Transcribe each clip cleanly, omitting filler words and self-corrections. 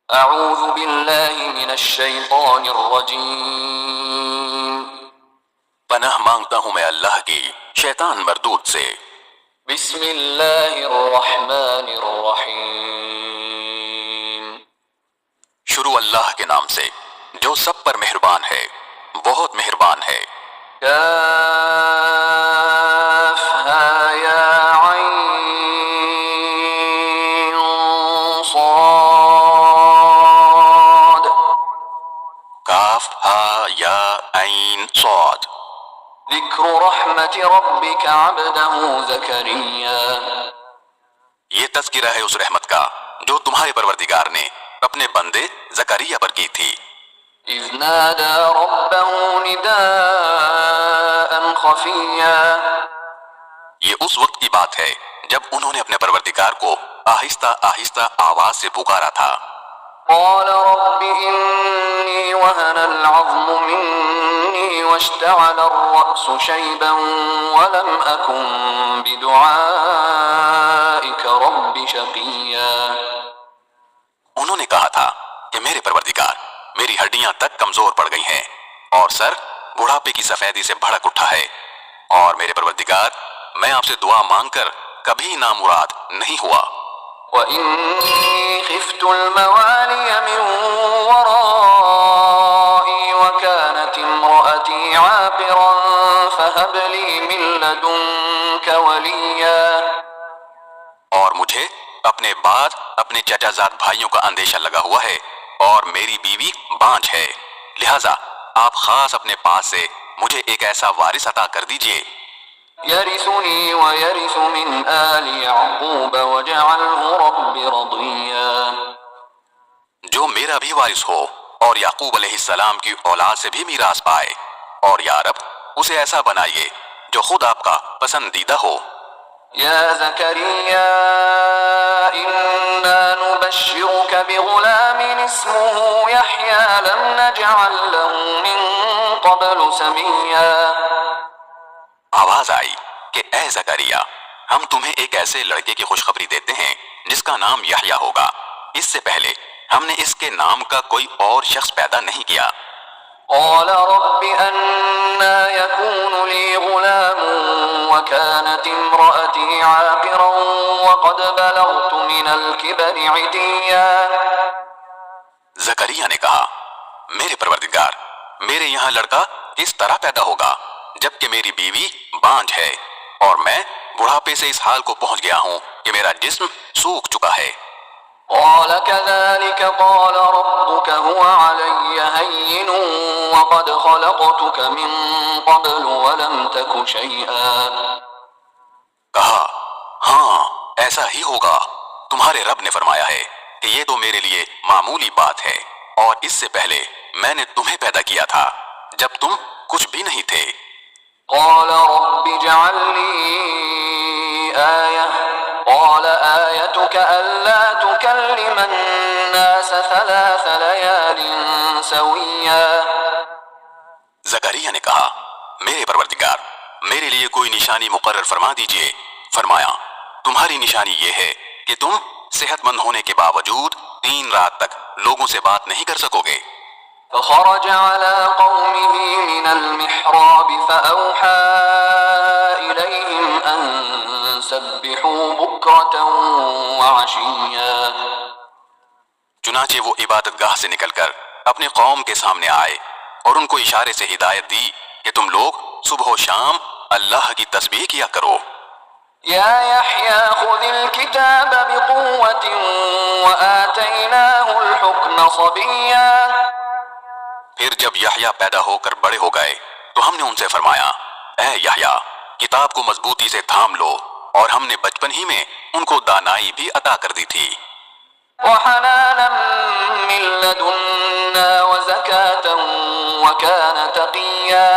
اعوذ باللہ من الشیطان الرجیم، پناہ مانگتا ہوں میں اللہ کی شیطان مردود سے۔ بسم اللہ الرحمن الرحیم، شروع اللہ کے نام سے جو سب پر مہربان ہے، بہت مہربان ہے۔ کاف ہا یا عین صاد، کاف ہا یا عین صاد۔ ذکر رحمت ربک عبدہ زکریا، یہ تذکرہ ہے اس رحمت کا جو تمہارے پروردگار نے اپنے بندے زکریا پر کی تھی۔ اذ نادى ربه نداء خفیا، یہ اس وقت کی بات ہے جب انہوں نے اپنے پروردگار کو آہستہ آہستہ آواز سے پکارا تھا۔ قال رب إني وهن العظم مني واشتعل الرأس شيبا ولم أكن بدعائك رب شقيا، انہوں نے کہا تھا کہ میرے پروردگار، میری ہڈیاں تک کمزور پڑ گئی ہیں اور سر بڑھاپے کی سفیدی سے بھڑک اٹھا ہے، اور میرے پروردگار میں آپ سے دعا مانگ کر کبھی نامراد نہیں ہوا۔ وإني خفت الموالي من ورائي وكانت امرأتي عاقرا فهب لي من لدنك وليا، اور مجھے اپنے بعد اپنے چچا زاد بھائیوں کا اندیشہ لگا ہوا ہے اور میری بیوی بانجھ ہے، لہٰذا آپ خاص اپنے پاس سے مجھے ایک ایسا وارث عطا کر دیجئے يرثني ويرث من آل يعقوب واجعله رب رضيا، جو میرا بھی وارث ہو اور یعقوب علیہ السلام کی اولاد سے بھی میراث پائے، اور یا رب اسے ایسا بنائیے جو خود آپ کا پسندیدہ ہو۔ يا زكريا إنا نبشرك بغلام اسمه يحيى لم نجعل له من قبل سميا، آواز آئی کہ اے زکریا، ہم تمہیں ایک ایسے لڑکے کی خوشخبری دیتے ہیں جس کا نام یحییٰ ہوگا، اس سے پہلے ہم نے اس کے نام کا کوئی اور شخص پیدا نہیں کیا۔ قال رب أنا يكون لي غلام وكانت امرأتي عاقرا وقد بلغت من الكبر عتيا، زکریا نے کہا، میرے پروردگار، میرے یہاں لڑکا اس طرح پیدا ہوگا جبکہ میری بیوی بانجھ ہے اور میں بڑھاپے سے اس حال کو پہنچ گیا ہوں کہ میرا جسم سوکھ چکا ہے۔ قال كذلك قال ربك هو علي هين وقد خلقتك من قبل ولم تك شيئا، کہا، ہاں ایسا ہی ہوگا، تمہارے رب نے فرمایا ہے کہ یہ تو میرے لیے معمولی بات ہے، اور اس سے پہلے میں نے تمہیں پیدا کیا تھا جب تم کچھ بھی نہیں تھے۔ قال رب اجعل لي آية، قال آيتك ألا تكلم الناس 3 ليال سويا، زکریا نے کہا، میرے پروردگار، میرے لیے کوئی نشانی مقرر فرما دیجئے۔ فرمایا، تمہاری نشانی یہ ہے کہ تم صحت مند ہونے کے باوجود 3 رات تک لوگوں سے بات نہیں کر سکو گے۔ فخرج على قومه من المحراب فأوحى إليهم أن سبحوا بكرة وعشيا، چنانچہ وہ عبادت گاہ سے نکل کر اپنے قوم کے سامنے آئے اور ان کو اشارے سے ہدایت دی کہ تم لوگ صبح و شام اللہ کی تسبیح کیا کرو۔ يا يحيى خذ الكتاب بقوة وآتيناه الحكم صبيا، پھر جب یحییٰ پیدا ہو کر بڑے ہو گئے تو ہم نے ان سے فرمایا، اے یحییٰ، کتاب کو مضبوطی سے تھام لو، اور ہم نے بچپن ہی میں ان کو دانائی بھی عطا کر دی تھی۔ وحنانا من لدنا وزكاة وكان تقيا،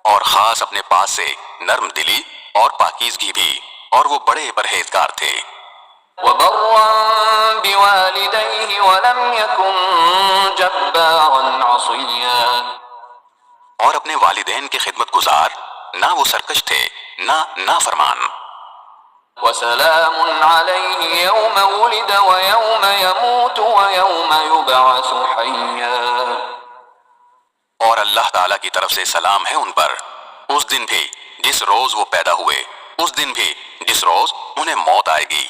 اور خاص اپنے پاس سے نرم دلی اور پاکیزگی بھی، اور وہ بڑے پرہیزگار تھے۔ وبرا بوالديه ولم يكن جبارا عصيا، اور اپنے والدین کے خدمت گزار، نہ وہ سرکش تھے نہ نافرمان۔ وسلام عليه يوم ولد ويوم يموت ويوم يبعث حيا. اور اللہ تعالیٰ کی طرف سے سلام ہے ان پر اس دن بھی جس روز وہ پیدا ہوئے، اس دن بھی جس روز انہیں موت آئے گی،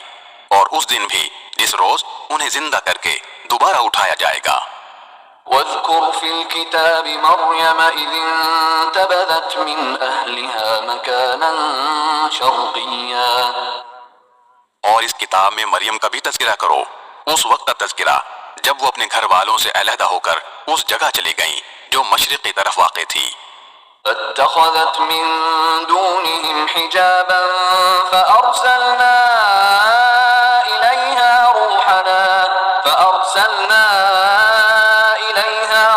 اور اس دن بھی جس روز انہیں زندہ کر کے دوبارہ اٹھایا جائے گا۔ واذكر في الكتاب مريم إذ انتبذت من أهلها مكانا شرقيا. اور اس کتاب میں مریم کا بھی تذکرہ کرو، اس وقت کا تذکرہ جب وہ اپنے گھر والوں سے علیحدہ ہو کر اس جگہ چلی گئیں جو مشرق کی طرف واقع تھی۔ فاتخذت من دونهم حجابا فأرسلنا إليها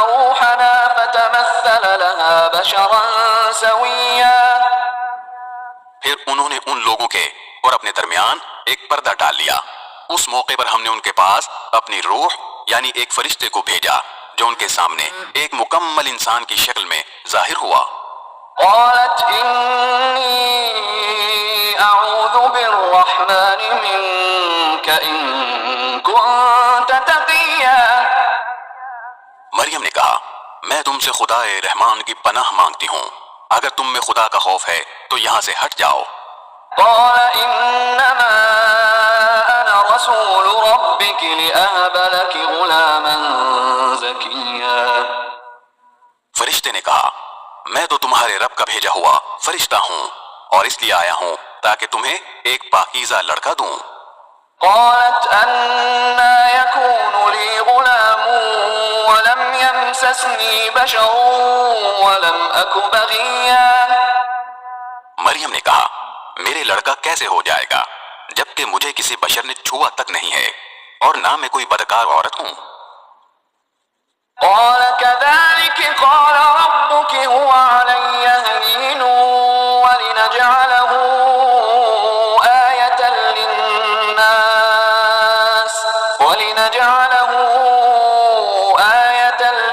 روحنا فتمثل لها بشرا سويا. پھر انہوں نے ان لوگوں کے اور اپنے درمیان ایک پردہ ڈال لیا۔ اس موقع پر ہم نے ان کے پاس اپنی روح یعنی ایک فرشتے کو بھیجا جو ان کے سامنے ایک مکمل انسان کی شکل میں ظاہر ہوا۔ قالت إني أعوذ بالرحمن منك إن كنت تقيا. مریم نے کہا میں تم سے خدا رحمان کی پناہ مانگتی ہوں، اگر تم میں خدا کا خوف ہے تو یہاں سے ہٹ جاؤ۔ قال إنما أنا رسول ربك لأهب لك غلاما زكيا. فرشتے نے کہا میں تو تمہارے رب کا بھیجا ہوا فرشتہ ہوں اور اس لیے آیا ہوں تاکہ تمہیں ایک پاکیزہ لڑکا دوں۔ قالت أنى يكون لي غلام ولم يمسسني بشر ولم أك بغيا. مریم نے کہا میرے لڑکا کیسے ہو جائے گا جبکہ مجھے کسی بشر نے چھوا تک نہیں ہے اور نہ میں کوئی بدکار عورت ہوں۔ قال كذلك قال ربك هو علي هين ولنجعله آية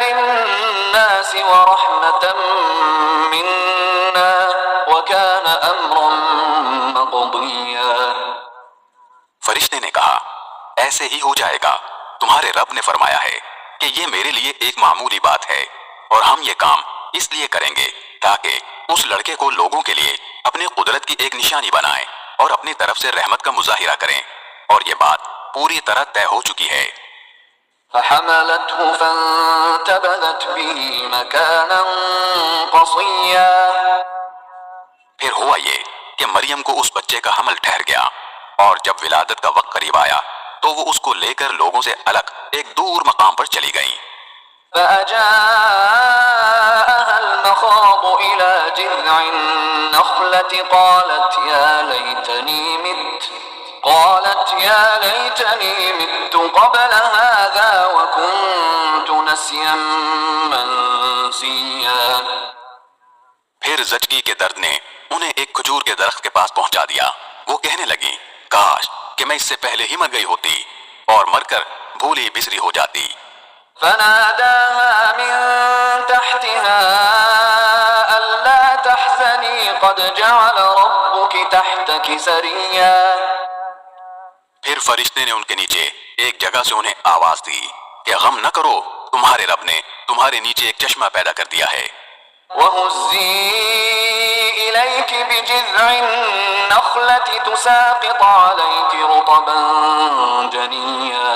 للناس ورحمة منا وكان أمرا مقضيا. فرشتے نے کہا ایسے ہی ہو جائے گا، تمہارے رب نے فرمایا ہے کہ یہ میرے لیے ایک معمولی بات ہے اور ہم یہ کام اس لیے کریں گے تاکہ اس لڑکے کو لوگوں کے لیے اپنی قدرت کی ایک نشانی بنائیں اور اپنی طرف سے رحمت کا مظاہرہ کریں، اور یہ بات پوری طرح طے ہو چکی ہے۔ فحملته فانتبذت به مكانا قصيا. پھر ہوا یہ کہ مریم کو اس بچے کا حمل ٹھہر گیا اور جب ولادت کا وقت قریب آیا تو وہ اس کو لے کر لوگوں سے الگ ایک دور مقام پر چلی گئیں۔ فأجاءها المخاض إلى جذع النخلة قالت يا ليتني مت قبل هذا وكنت نسيا منسيا. پھر زچگی کے درد نے انہیں ایک کھجور کے درخت کے پاس پہنچا دیا۔ وہ کہنے لگی کاش کہ میں اس سے پہلے ہی مر گئی ہوتی اور مر کر بھولی بسری ہو جاتی۔ فناداها من تحتها ألا تحزني قد جعل ربك تحتك سريا. پھر فرشتے نے ان کے نیچے ایک جگہ سے انہیں آواز دی کہ غم نہ کرو، تمہارے رب نے تمہارے نیچے ایک چشمہ پیدا کر دیا ہے۔ وَهُزِّي إِلَيْكِ بِجِذْعِ النَّخْلَةِ تُسَاقِطْ عَلَيْكِ رُطَبًا جَنِيًّا.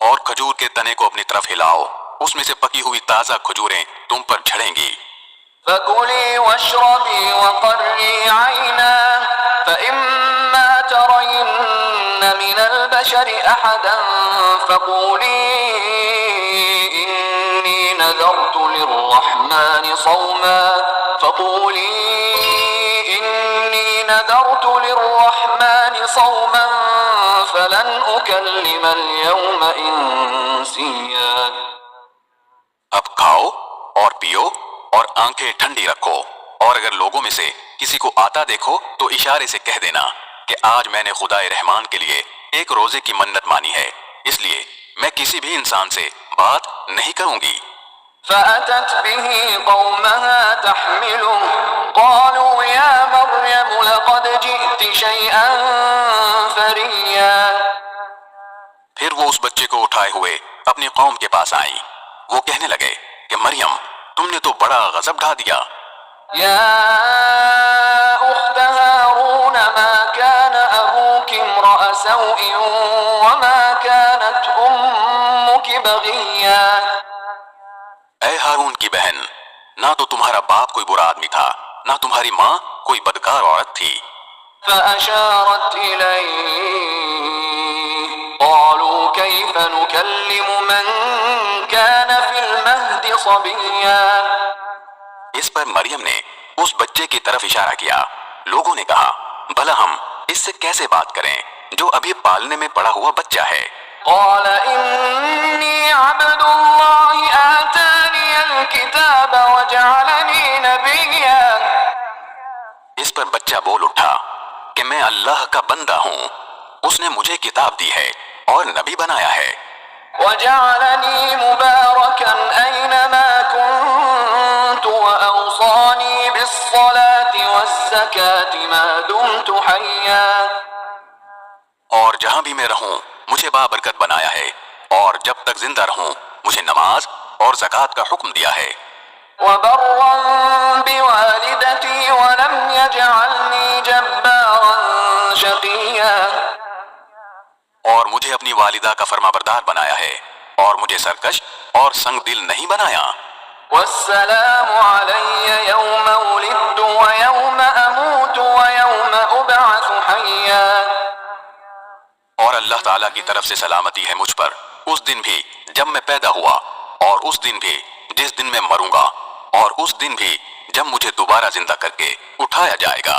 اور کھجور کے تنے کو اپنی طرف ہلاؤ، اس میں سے پکی ہوئی تازہ کھجوریں تم پر جھڑیں گی۔ فَكُلِي وَاشْرَبِي وَقَرِّي عَيْنًا فَإِمَّا تَرَيِنَّ مِنَ الْبَشَرِ أَحَدًا فَقُولِي إِنِّي نَذَرْتُ لِلرَّحْمَنِ صَوْمًا فَلَنْ أُكَلِّمَ الْيَوْمَ إِنسِيًّا. اب کھاؤ اور پیو اور آنکھیں ٹھنڈی رکھو، اور اگر لوگوں میں سے کسی کو آتا دیکھو تو اشارے سے کہہ دینا کہ آج میں نے خدا رحمان کے لیے ایک روزے کی منت مانی ہے، اس لیے میں کسی بھی انسان سے بات نہیں کروں گی۔ فأتت به قومها تحمله قالوا يا مريم لقد جئت شيئا فريا پھر وہ اس بچے کو اٹھائے ہوئے اپنی قوم کے پاس آئیں۔ وہ کہنے لگے کہ مریم تم نے تو بڑا غضب ڈھا دیا۔ يا أخت هارون ما كان أبوك امرأ سوء وما كانت أمك بغيا اے ہارون کی بہن، نہ تو تمہارا باپ کوئی برا آدمی تھا، نہ تمہاری ماں کوئی بدکار عورت تھی۔ فأشارت إليه قالوا كيف نكلم من كان في المهد صبيا اس پر مریم نے اس بچے کی طرف اشارہ کیا۔ لوگوں نے کہا بھلا ہم اس سے کیسے بات کریں جو ابھی پالنے میں پڑا ہوا بچہ ہے۔ قال إني عبد الله آتاني الكتاب وجعلني نبيا اس پر بچہ بول اٹھا کہ میں اللہ کا بندہ ہوں، اس نے مجھے کتاب دی ہے اور نبی بنایا ہے، وجعلني مباركا أينما كنت وأوصاني بالصلاة والزكاة ما دمت حيا اور جہاں بھی میں رہوں مجھے بابرکت بنایا ہے، اور جب تک زندہ رہوں مجھے نماز اور زکوٰۃ کا حکم دیا ہے، وبرا بوالدتي ولم يجعلني جبارا شقيا اور مجھے اپنی والدہ کا فرما بردار بنایا ہے، اور مجھے سرکش اور سنگ دل نہیں بنایا۔ والسلام علي يوم ولدت ويوم أموت ويوم أبعث حيا اور اللہ تعالیٰ کی طرف سے سلامتی ہے مجھ پر اس دن بھی جب میں پیدا ہوا، اور اس دن بھی جس دن میں مروں گا، اور اس دن بھی جب مجھے دوبارہ زندہ کر کے اٹھایا جائے گا۔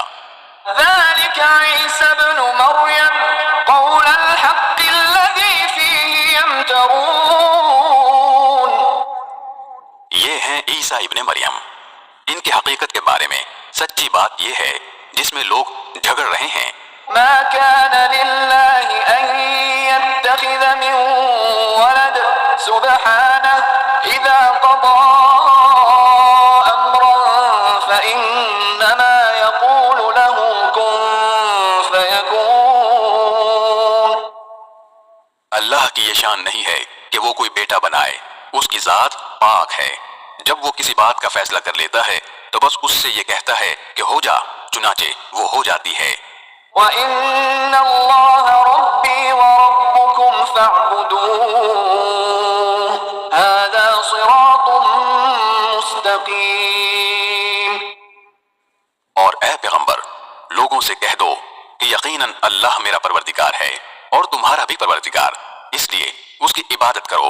ذلك عيسى ابن مريم قول الحق الذي فيه يمترون یہ ہیں عیسیٰ ابن مریم، ان کی حقیقت کے بارے میں سچی بات یہ ہے جس میں لوگ جھگڑ رہے ہیں۔ ما كان لله أن يتخذ من ولد سبحانه إذا قضى أمرا فإنما يقول له كن فيكون اللہ کی یہ شان نہیں ہے کہ وہ کوئی بیٹا بنائے، اس کی ذات پاک ہے، جب وہ کسی بات کا فیصلہ کر لیتا ہے تو بس اس سے یہ کہتا ہے کہ ہو جا، چنانچہ وہ ہو جاتی ہے۔ وَإِنَّ اللَّهَ رَبِّي وَرَبُّكُمْ فَاعْبُدُوهُ هَذَا صِرَاطٌ مُسْتَقِيمٌ اور اے پیغمبر لوگوں سے کہہ دو کہ یقیناً اللہ میرا پروردگار ہے اور تمہارا بھی پروردگار، اس لیے اس کی عبادت کرو،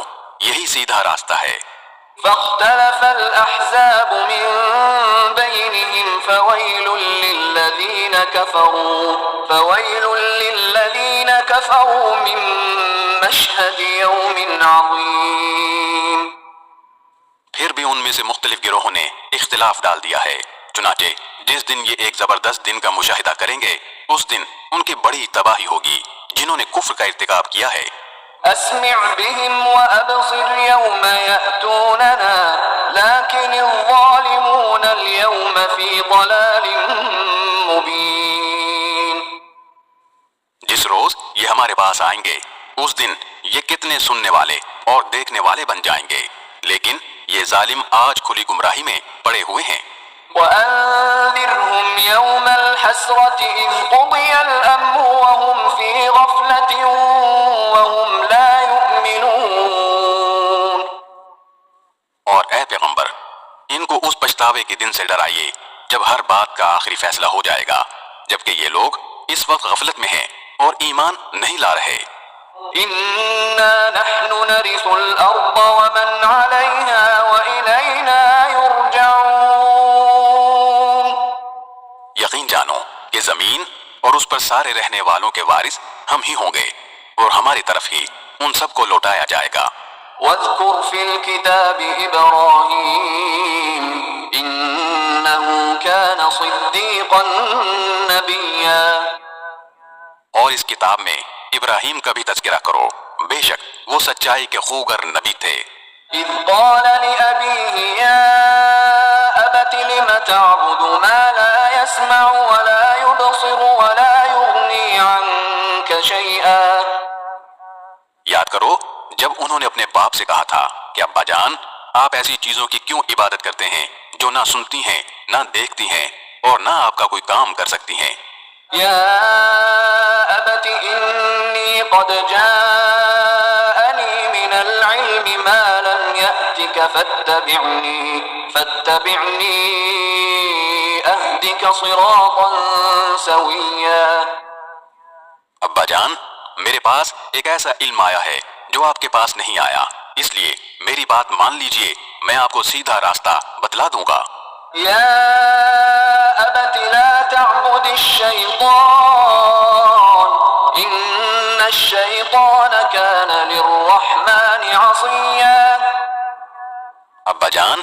یہی سیدھا راستہ ہے۔ فاختلف الأحزاب من بينهم فويل للذين كفروا من مشهد يوم عظيم پھر بھی ان میں سے مختلف گروہوں نے اختلاف ڈال دیا ہے، چنانچہ جس دن یہ ایک زبردست دن کا مشاہدہ کریں گے اس دن ان کی بڑی تباہی ہوگی جنہوں نے کفر کا ارتکاب کیا ہے۔ أسمع بهم وأبصر يوم يأتوننا لكن الظالمون اليوم في ضلال مبين جس روز یہ ہمارے پاس آئیں گے اس دن یہ کتنے سننے والے اور دیکھنے والے بن جائیں گے، لیکن یہ ظالم آج کھلی گمراہی میں پڑے ہوئے ہیں۔ وأنذرهم يوم الحسرة إذ قضي الأمر وهم في غفلة وهم لا يؤمنون اور اے پیغمبر ان کو اس پچھتاوے کے دن سے ڈرائیے جب ہر بات کا آخری فیصلہ ہو جائے گا، جبکہ یہ لوگ اس وقت غفلت میں ہیں اور ایمان نہیں لا رہے۔ إنا نحن نرث الأرض ومن عليها وإلينا يرجعون یقین جانو کہ زمین اور اس پر سارے رہنے والوں کے وارث ہم ہی ہوں گے اور ہماری طرف ہی ان سب کو لوٹایا جائے گا۔ واذكر في الكتاب إبراهيم إنه كان صديقا نبيا اور اس کتاب میں ابراہیم کا بھی تذکرہ کرو، بے شک وہ سچائی کے خوگر نبی تھے۔ إذ قال لأبيه يا أبت لم تعبد ما لا يسمع ولا يبصر ولا يغني عنك شيئا. یاد کرو جب انہوں نے اپنے باپ سے کہا تھا کہ ابا جان آپ ایسی چیزوں کی کیوں عبادت کرتے ہیں جو نہ سنتی ہیں نہ دیکھتی ہیں اور نہ آپ کا کوئی کام کر سکتی ہیں. يا أبت إني قد جاءني من العلم ما لم يأتك فاتبعني أهدك صراطا سويا. ابا جان میرے پاس ایک ایسا علم آیا ہے جو آپ کے پاس نہیں آیا، اس لیے میری بات مان لیجئے، میں آپ کو سیدھا راستہ بتلا دوں گا. يا أبت لا تعبد الشيطان إن الشيطان كان للرحمن عصيا. ابا جان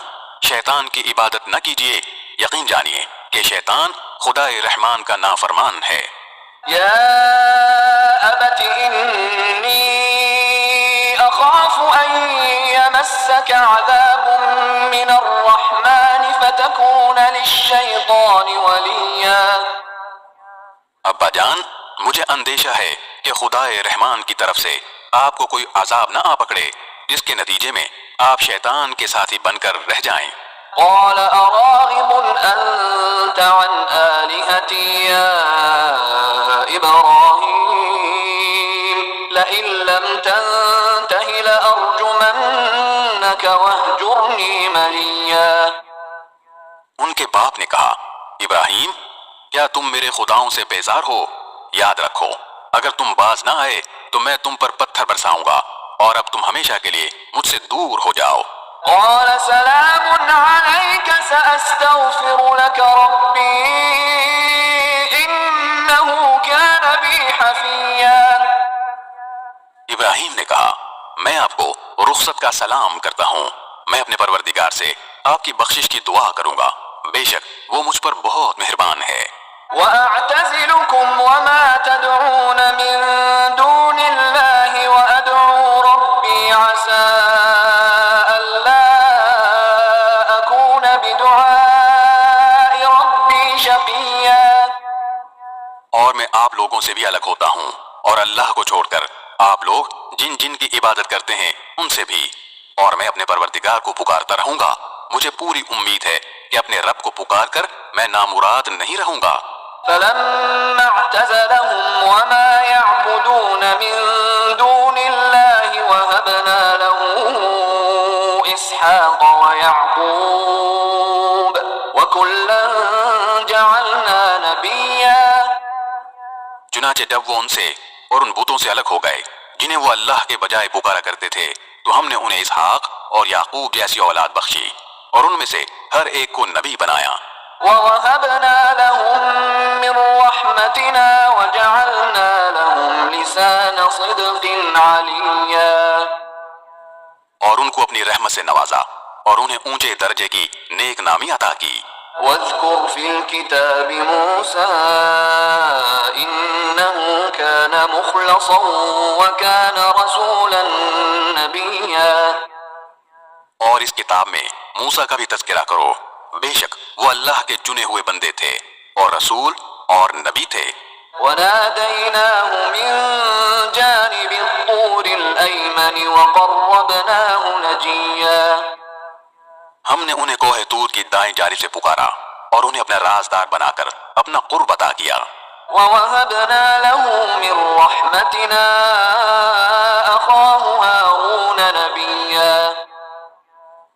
شیطان کی عبادت نہ کیجئے، یقین جانیے کہ شیطان خدا رحمان کا نافرمان ہے. يا أبت إني أخاف أن يمسك عذاب من الرحمن فتكون للشيطان وليا. ابا جان مجھے اندیشہ ہے کہ خدا رحمان کی طرف سے آپ کو کوئی عذاب نہ آ پکڑے جس کے نتیجے میں آپ شیطان کے ساتھی بن کر رہ جائیں. قال أراغب أنت عن آلهتي يا إبراهيم لئن لم تنته لأرجمنك واهجرني مليا. ان کے باپ نے کہا ابراہیم کیا تم میرے خداؤں سے بیزار ہو؟ یاد رکھو اگر تم باز نہ آئے تو میں تم پر پتھر برساؤں گا اور اب تم ہمیشہ کے لیے مجھ سے دور ہو جاؤ. قال سلام عليك سأستغفر لك ربي إنه كان بي حفيا. ابراہیم نے کہا میں آپ کو رخصت کا سلام کرتا ہوں، میں اپنے پروردگار سے آپ کی بخشش کی دعا کروں گا، بے شک وہ مجھ پر بہت مہربان ہے. وأعتزلكم وما تدعون من دون الله وأدعو ربي عسى ألا أكون بدعاء ربي شقيا. اور میں آپ لوگوں سے بھی الگ ہوتا ہوں اور اللہ کو چھوڑ کر آپ لوگ جن جن کی عبادت کرتے ہیں ان سے بھی، اور میں اپنے پروردگار کو پکارتا رہوں گا. مجھے پوری امید ہے کہ اپنے رب کو پکار کر میں نامراد نہیں رہوں گا. فلما اعتزلهم وما يعبدون من دون الله وهبنا له إسحاق ويعقوب وكلا جعلنا نبيا. چنانچہ جب وہ ان سے اور ان بتوں سے الگ ہو گئے جنہیں وہ اللہ کے بجائے پکارا کرتے تھے تو ہم نے انہیں اسحاق اور یعقوب جیسی اولاد بخشی اور ان میں سے ہر ایک کو نبی بنایا. ووهبنا لهم من رحمتنا وجعلنا لهم لسان صدق عليا. اور ان کو اپنی رحمت سے نوازا اور انہیں اونچے درجے کی نیک نامی عطا کی. واذكر في الكتاب موسى إنه كان مخلصا وكان رسولا نبيا. اور اس کتاب میں موسیٰ کا بھی تذکرہ کرو، بے شک وہ اللہ کے چنے ہوئے بندے تھے اور رسول اور نبی تھے. وناديناه من جانب الطور الأيمن وقربناه نجيا. ہم نے انہیں کوہ طور کی دائیں جانب سے پکارا اور انہیں اپنا رازدار بنا کر اپنا قرب عطا کیا. ووهبنا له من رحمتنا أخاه هارون نبيا.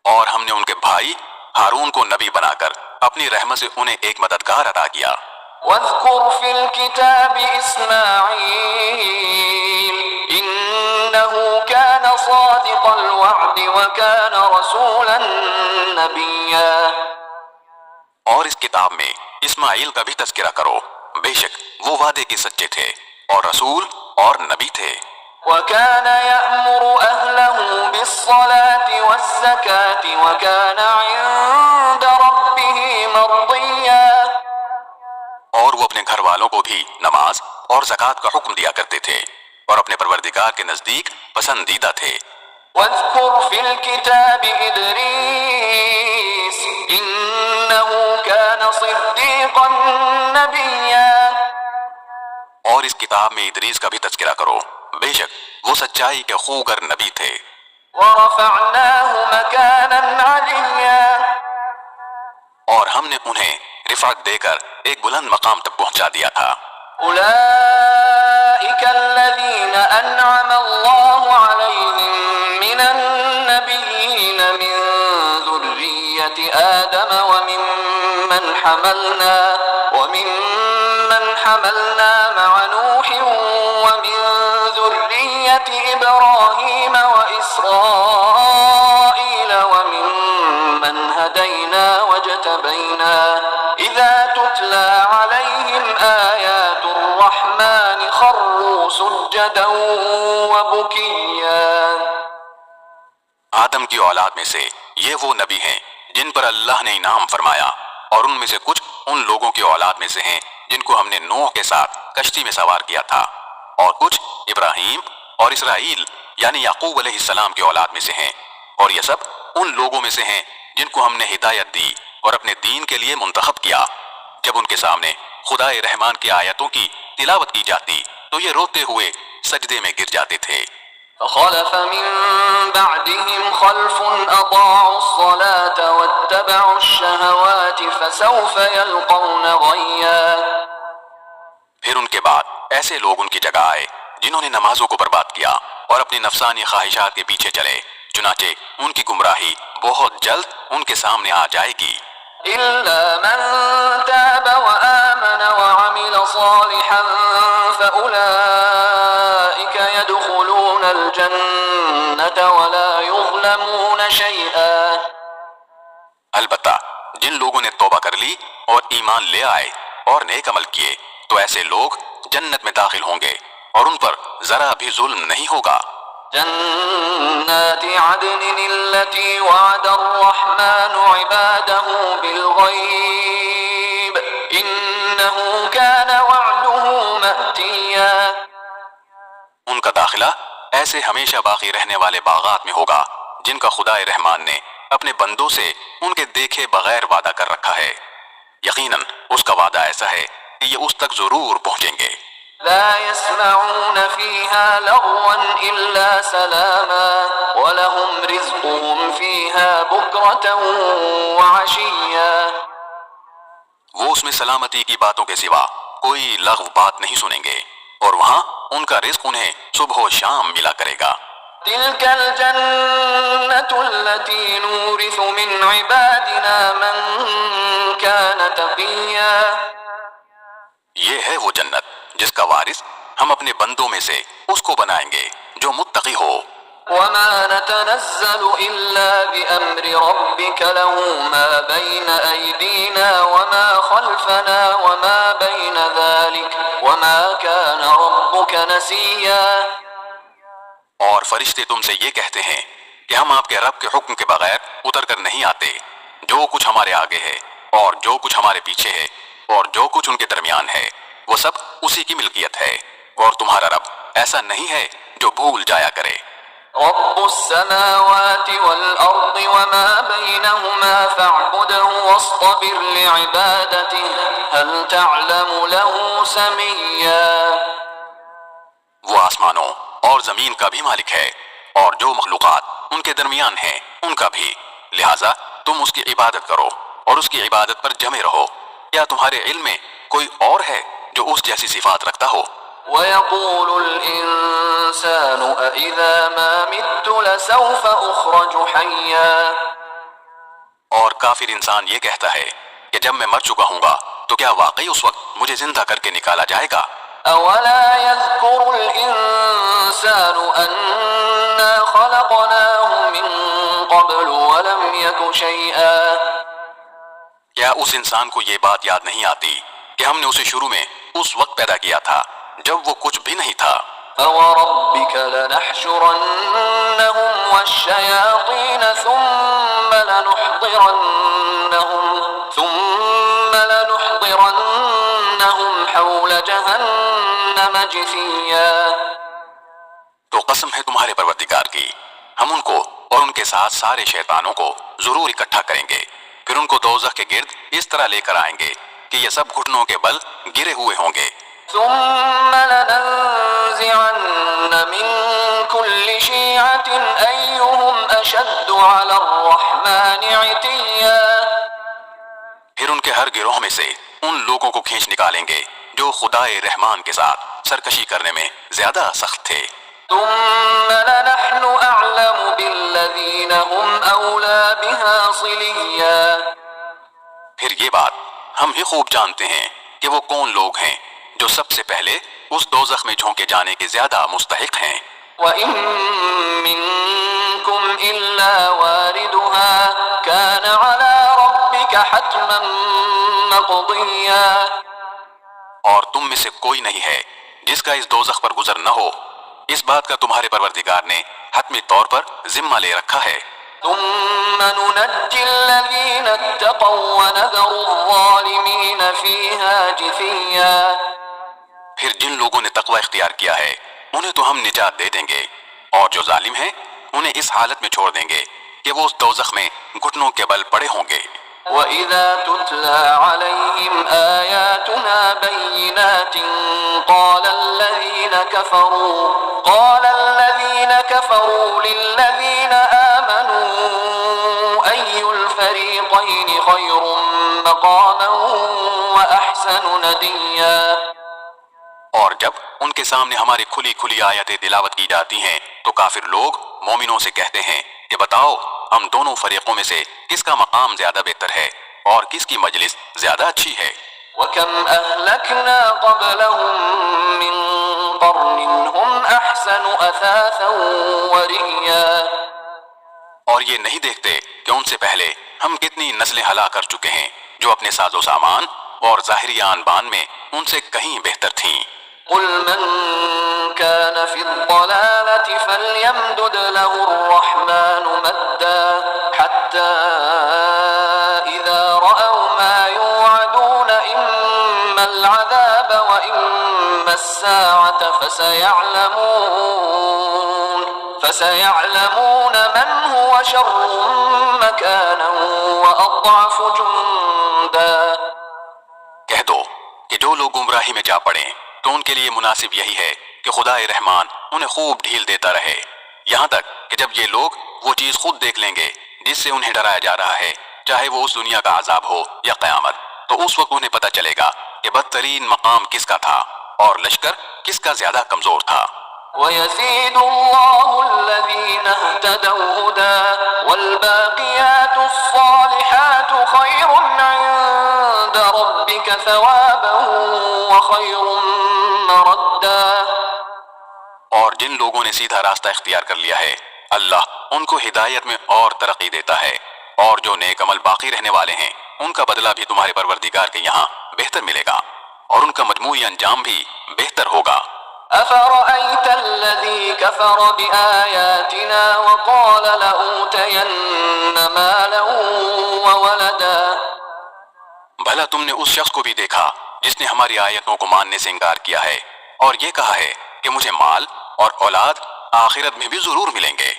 اور ہم نے ان کے بھائی ہارون کو نبی بنا کر اپنی رحمت سے انہیں ایک مددگار عطا کیا. واذكر في الكتاب إسماعيل إنه كان صادق الوعد وكان رسولا نبيا. اور اس کتاب میں اسماعیل کا بھی تذکرہ کرو، بے شک وہ وعدے کے سچے تھے اور رسول اور نبی تھے. وكان يأمر أهله بالصلاة والزكاة وكان عند ربه مرضيا. اور وہ اپنے گھر والوں کو بھی نماز اور زکوٰۃ کا حکم دیا کرتے تھے اور اپنے پروردگار کے نزدیک پسندیدہ تھے. واذكر في الكتاب إدريس إنه كان صديقا نبيا. اور اس کتاب میں ادریس کا بھی تذکرہ کرو، بے شک وہ سچائی کے خوگر نبی تھے. ورفعناه مكانا عليا. اور ہم نے انہیں رفعت دے کر ایک بلند مقام تک پہنچا دیا تھا. أولئك الذين أنعم الله عليهم من النبيين من ذرية آدم وممن حملنا مع نوح ومن ذرية إبراهيم وإسرائيل وممن هدينا واجتبينا إذا تتلى عليهم آيات الرحمن خروا سجدا وبكيا. آدم کی اولاد میں سے یہ وہ نبی ہیں جن پر اللہ نے انعام فرمایا، اور ان میں سے کچھ ان لوگوں کی اولاد میں سے ہیں جن کو ہم نے نوح کے ساتھ کشتی میں سوار کیا تھا، اور کچھ ابراہیم اور اسرائیل یعنی یعقوب علیہ السلام کی اولاد میں سے ہیں، اور یہ سب ان لوگوں میں سے ہیں جن کو ہم نے ہدایت دی اور اپنے دین کے لیے منتخب کیا. جب ان کے سامنے خدائے رحمان کی آیتوں کی تلاوت کی جاتی تو یہ روتے ہوئے سجدے میں گر جاتے تھے. فخلف من بعدهم خلف أضاعوا الصلاة واتبعوا الشهوات فسوف يلقون غيا. پھر ان کے بعد ایسے لوگ ان کی جگہ آئے جنہوں نے نمازوں کو برباد کیا اور اپنی نفسانی خواہشات کے پیچھے چلے، چنانچہ ان کی گمراہی بہت جلد ان کے سامنے آ جائے گی. إلا من تاب وآمن وعمل صالحا فأولئك يدخلون الجنة ولا يظلمون شيئا. البتہ جن لوگوں نے توبہ کر لی اور ایمان لے آئے اور نیک عمل کیے تو ایسے لوگ جنت میں داخل ہوں گے اور ان پر ذرا بھی ظلم نہیں ہوگا. جنات عدن التي وعد الرحمن عباده بالغيب إنه كان وعده مأتيا. ان کا داخلہ ایسے ہمیشہ باقی رہنے والے باغات میں ہوگا جن کا خدائے رحمان نے اپنے بندوں سے ان کے دیکھے بغیر وعدہ کر رکھا ہے. یقیناً اس کا وعدہ ایسا ہے کہ یہ اس تک ضرور پہنچیں گے. لا يسمعون فيها لغوا إلا سلاما ولهم رزقهم فيها بكرة وعشيا. وہ اس میں سلامتی کی باتوں کے سوا کوئی لغو بات نہیں سنیں گے، اور وہاں ان کا رزق انہیں صبح و شام ملا کرے گا. تلك الجنة التي نورث من عبادنا من كان تقيا. یہ ہے وہ جنت جس کا وارث ہم اپنے بندوں میں سے اس کو بنائیں گے جو متقی ہو. وما نتنزل إلا بأمر ربك له ما بين أيدينا وما خلفنا وما بين ذلك وما كان ربك نسيا. اور فرشتے تم سے یہ کہتے ہیں کہ ہم آپ کے رب کے حکم کے بغیر اتر کر نہیں آتے. جو کچھ ہمارے آگے ہے اور جو کچھ ہمارے پیچھے ہے اور جو کچھ ان کے درمیان ہے وہ سب اسی کی ملکیت ہے، اور تمہارا رب ایسا نہیں ہے جو بھول جایا کرے. رب السماوات والأرض وما بينهما فاعبده واصطبر لعبادته هل تعلم له سميا. وہ آسمانوں اور زمین کا بھی مالک ہے اور جو مخلوقات ان کے درمیان ہیں ان کا بھی، لہٰذا تم اس کی عبادت کرو اور اس کی عبادت پر جمے رہو. کیا تمہارے علم میں کوئی اور ہے جو اس جیسی صفات رکھتا ہو؟ وَيَقُولُ الْإِنسَانُ أَإِذَا مَا مِتُّ لَسَوْفَ أُخْرَجُ حَيًّا. اور کافر انسان یہ کہتا ہے کہ جب میں مر چکا ہوں گا تو کیا واقعی اس وقت مجھے زندہ کر کے نکالا جائے گا؟ أَوَلَا يَذْكُرُ الْإِنسَانُ أَنَّا خَلَقْنَاهُ مِن قَبْلُ وَلَمْ يَكُ شَيْئًا. کیا اس انسان کو یہ بات یاد نہیں آتی کہ ہم نے اسے شروع میں اس وقت پیدا کیا تھا جب وہ کچھ بھی نہیں تھا؟ فَوَرَبِّكَ لَنَحْشُرَنَّهُمْ وَالشَّيَاطِينَ ثُمَّ لَنُحْضِرَنَّهُمْ حَوْلَ جَهَنَّمَ جِثِيًّا. تو قسم ہے تمہارے پروردگار کی، ہم ان کو اور ان کے ساتھ سارے شیطانوں کو ضرور اکٹھا کریں گے، پھر ان کو دوزخ کے گرد اس طرح لے کر آئیں گے کہ یہ سب گھٹنوں کے بل گرے ہوئے ہوں گے۔ ثم لننزعن من كل شيعة أيهم أشد على الرحمن عتيا، پھر ان کے ہر گروہ میں سے ان لوگوں کو کھینچ نکالیں گے جو خدائے رحمان کے ساتھ سرکشی کرنے میں زیادہ سخت تھے۔ ثم لنحن أعلم بالذين هم أولى بها صليا، پھر یہ بات ہم ہی خوب جانتے ہیں کہ وہ کون لوگ ہیں جو سب سے پہلے اس دوزخ میں جھونکے جانے کے زیادہ مستحق ہیں۔ وَإِن مِّنكُمْ إِلَّا وَارِدُهَا كَانَ عَلَى رَبِّكَ حَتْمًا مَّقْضِيًّا، اور تم میں سے کوئی نہیں ہے جس کا اس دوزخ پر گزر نہ ہو، اس بات کا تمہارے پروردگار نے حتمی طور پر ذمہ لے رکھا ہے۔ ثُمَّ نُنَجِّي الَّذِينَ اتَّقَوْا وَنَذَرُ الظَّالِمِينَ فِيهَا جِثِيًّا، پھر جن لوگوں نے تقوی اختیار کیا ہے انہیں تو ہم نجات دے دیں گے، اور جو ظالم ہیں انہیں اس حالت میں چھوڑ دیں گے کہ وہ اس دوزخ میں گھٹنوں کے بل پڑے ہوں گے۔ وَإِذَا تُتْلَى عَلَيْهِمْ آيَاتُنَا بَيِّنَاتٍ قَالَ الَّذِينَ كَفَرُوا لِلَّذِينَ آمَنُوا أَيُّ الْفَرِيقَيْنِ خَيْرٌ مَّقَامًا وَأَحْسَنُ نَدِيًّا، اور جب ان کے سامنے ہماری کھلی کھلی آیتیں تلاوت کی جاتی ہیں تو کافر لوگ مومنوں سے کہتے ہیں کہ بتاؤ ہم دونوں فریقوں میں سے کس کا مقام زیادہ بہتر ہے اور کس کی مجلس زیادہ اچھی ہے۔ وَكَمْ أَهْلَكْنَا قَبْلَهُم مِّن قَرْنٍ هُمْ أَحْسَنُ أَثَاثًا وَرِئْيًا، اور یہ نہیں دیکھتے کہ ان سے پہلے ہم کتنی نسلیں ہلاک کر چکے ہیں جو اپنے ساز و سامان اور ظاہری آن بان میں ان سے کہیں بہتر تھیں۔ قُلْ مَن كَانَ فِي الضَّلَالَةِ فَلْيَمْدُدْ لَهُ الرَّحْمَٰنُ مَدًّا حَتَّىٰ إِذَا رَأَوْا مَا يُوعَدُونَ إِمَّا الْعَذَابَ وَإِمَّا السَّاعَةَ فَسَيَعْلَمُونَ مَنْ هُوَ شَرٌّ مَّكَانًا وَأَضْعَفُ جُندًا۔ کہہ دو کہ جو لوگ گمراہی میں جا پڑیں تو ان کے لیے مناسب یہی ہے کہ خدائے رحمان انہیں خوب ڈھیل دیتا رہے، یہاں تک کہ جب یہ لوگ وہ چیز خود دیکھ لیں گے جس سے انہیں ڈرایا جا رہا ہے، چاہے وہ اس دنیا کا عذاب ہو یا قیامت، تو اس وقت انہیں پتہ چلے گا کہ بدترین مقام کس کا تھا اور لشکر کس کا زیادہ کمزور تھا۔ وَيَزِيدُ اللَّهُ الَّذِينَ اهْتَدَوْا هُدًى وَالْبَاقِيَاتُ الصَّالِحَاتُ خَيْرٌ عِندَ رَبِّكَ ثَوَابًا وَخَيْرٌ مَّرَدًّا، اور جن لوگوں نے سیدھا راستہ اختیار کر لیا ہے اللہ ان کو ہدایت میں اور ترقی دیتا ہے، اور جو نیک عمل باقی رہنے والے ہیں ان کا بدلہ بھی تمہارے پروردگار کے یہاں بہتر ملے گا، اور ان کا مجموعی انجام بھی بہتر ہوگا۔ أَفَرَأَيْتَ الَّذِي كَفَرَ بِآيَاتِنَا وَقَالَ لَأُوتَيَنَّ مَالًا وَوَلَدًا، بھلا تم نے اس شخص کو بھی دیکھا جس نے ہماری آیتوں کو ماننے سے انکار کیا ہے اور یہ کہا ہے کہ مجھے مال اور اولاد آخرت میں بھی ضرور ملیں گے۔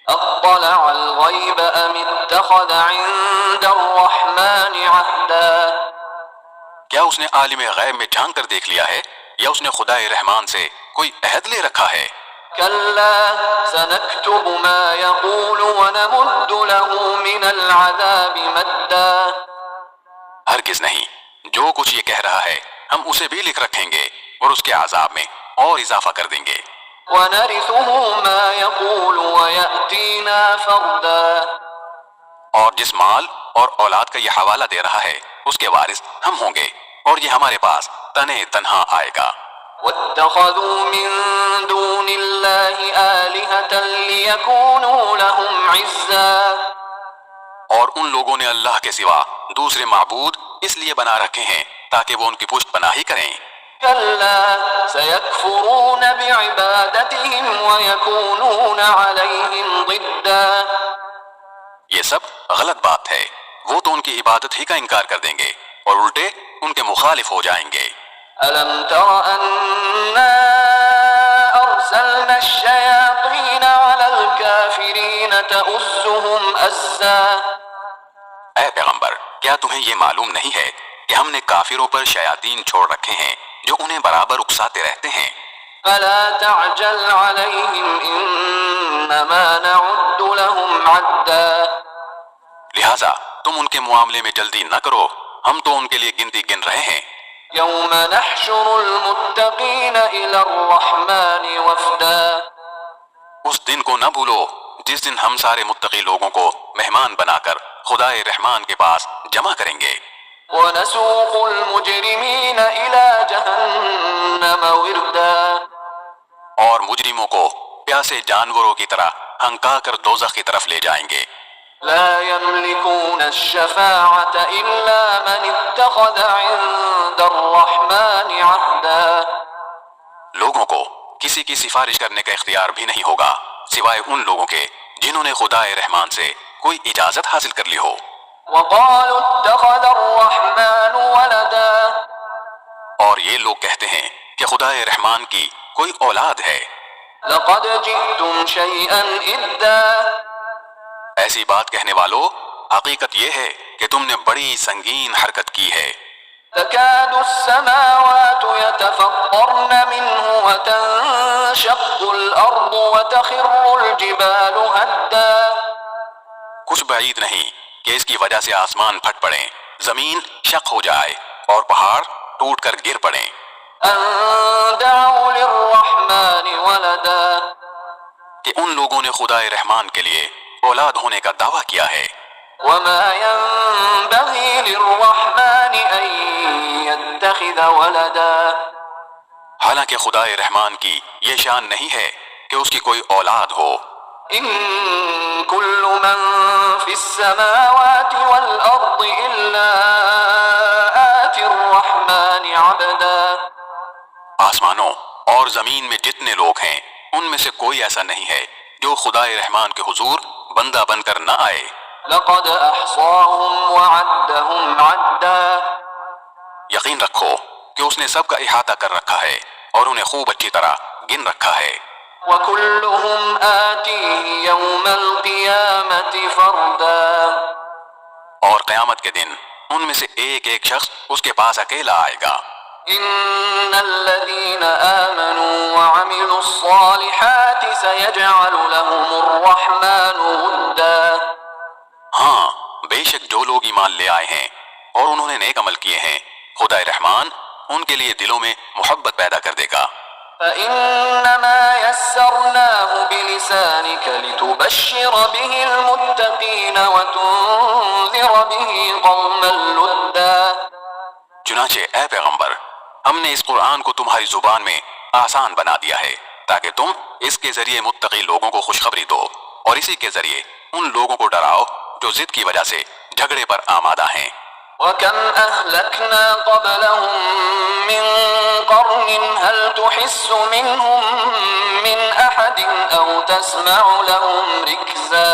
اطلع الغیب ام اتخذ عند الرحمن عہدا، کیا اس نے عالم غیب میں جھانک کر دیکھ لیا ہے یا اس نے خدائے رحمان سے کوئی عہد لے رکھا ہے؟ کلا سنکتب ما یقول ونمد له من العذاب مدا، ہرگز نہیں، جو کچھ یہ کہہ رہا ہے ہم اسے بھی لکھ رکھیں گے اور اس کے عذاب میں اور اضافہ کر دیں گے۔ ونرثه ما يقول ويأتينا فردا، اور جس مال اور اولاد کا یہ حوالہ دے رہا ہے اس کے وارث ہم ہوں گے اور یہ ہمارے پاس تنے تنہا آئے گا۔ واتخذوا من دون الله آلهة ليكونوا لهم عزا، اور ان لوگوں نے اللہ کے سوا دوسرے معبود اس لیے بنا رکھے ہیں تاکہ وہ ان کی پشت پناہی کریں۔ كلا سيكفرون بعبادتهم ويكونون عليهم ضدا، یہ سب غلط بات ہے، وہ تو ان کی عبادت ہی کا انکار کر دیں گے اور الٹے ان کے مخالف ہو جائیں گے۔ ألم تر أنا أرسلنا الشياطين على الكافرين تؤزهم أزا اے پیغمبر، کیا تمہیں یہ معلوم نہیں ہے کہ ہم نے کافروں پر شیاطین چھوڑ رکھے ہیں جو انہیں برابر اکساتے رہتے ہیں؟ فلا تعجل عليهم إنما نعد لهم عدا لہٰذا تم ان کے معاملے میں جلدی نہ کرو، ہم تو ان کے لیے گنتی گن رہے ہیں۔ يوم نحشر المتقين إلى الرحمن وفدا اس دن کو نہ بھولو جس دن ہم سارے متقی لوگوں کو مہمان بنا کر خدائے رحمان کے پاس جمع کریں گے۔ ونسوق المجرمين إلى جهنم وردا اور مجرموں کو پیاسے جانوروں کی طرح ہنکا کر دوزخ کی طرف لے جائیں گے۔ لا يملكون الشفاعة إلا من اتخذ عند الرحمن عهدا لوگوں کو کسی کی سفارش کرنے کا اختیار بھی نہیں ہوگا سوائے ان لوگوں کے جنہوں نے خدائے رحمان سے کوئی اجازت حاصل کر لی ہو۔ وقالوا اتخذ الرحمن ولدا اور یہ لوگ کہتے ہیں کہ خدائے رحمان کی کوئی اولاد ہے۔ لقد جئتم شيئا إدا ایسی بات کہنے والوں، حقیقت یہ ہے کہ تم نے بڑی سنگین حرکت کی ہے۔ تكاد السماوات يتفطرن منه وتنشق الأرض وتخر الجبال هدا کچھ بعید نہیں کہ اس کی وجہ سے آسمان پھٹ پڑیں، زمین شق ہو جائے اور پہاڑ ٹوٹ کر گر پڑیں۔ أن دعوا للرحمن ولدا کہ ان لوگوں نے خدائے رحمان کے لیے اولاد ہونے کا دعویٰ کیا ہے۔ وما ينبغي للرحمن أن يتخذ ولدا حالانکہ خدائے رحمان کی یہ شان نہیں ہے کہ اس کی کوئی اولاد ہو۔ إن كل من في السماوات والأرض إلا آتي الرحمن عبدا آسمانوں اور زمین میں جتنے لوگ ہیں ان میں سے کوئی ایسا نہیں ہے جو خدائے رحمان کے حضور بندہ بن کر نہ آئے۔ لقد أحصاهم وعدهم عدا یقین رکھو کہ اس نے سب کا احاطہ کر رکھا ہے اور انہیں خوب اچھی طرح گن رکھا ہے۔ وكلهم آتيه يوم القيامة فردا اور قیامت کے دن ان میں سے ایک ایک شخص اس کے پاس اکیلا آئے گا۔ إن الذين آمنوا وعملوا الصالحات سيجعل لهم الرحمن ودا ہاں، بے شک جو لوگ ایمان لے آئے ہیں اور انہوں نے نیک عمل کیے ہیں، خدائے رحمان ان کے لیے دلوں میں محبت پیدا کر دے گا۔ فإنما يسرناه بلسانك لتبشر به المتقين وتنذر به قوما لدا چنانچہ اے پیغمبر، ہم نے اس قرآن کو تمہاری زبان میں آسان بنا دیا ہے تاکہ تم اس کے ذریعے متقی لوگوں کو خوشخبری دو اور اسی کے ذریعے ان لوگوں کو ڈراؤ جو ضد کی وجہ سے جھگڑے پر آمادہ ہیں۔ وكم أهلكنا قبلهم من قرن هل تحس منهم من أحد أو تسمع لهم ركزا